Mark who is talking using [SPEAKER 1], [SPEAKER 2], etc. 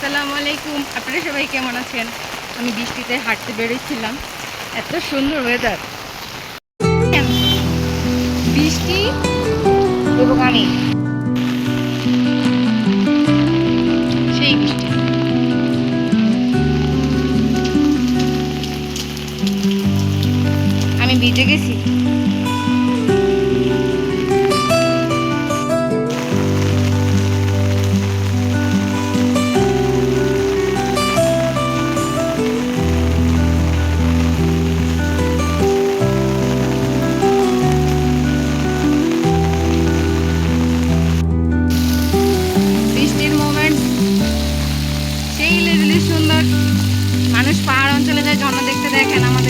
[SPEAKER 1] আসসালামু আলাইকুম। আপনারা সবাই কেমন আছেন? আমি বৃষ্টিতে হাঁটতে বেরিয়েছিলাম। এত সুন্দর ওয়েদার, বৃষ্টি এবং আমি সেই বৃষ্টি। আমি ভিজে গেছি। বৃষ্টির মোমেন্ট সেই লেভেলে সুন্দর। মানুষ পাহাড় অঞ্চলে যায় ঝর্ণা দেখতে, দেখেন আমাদের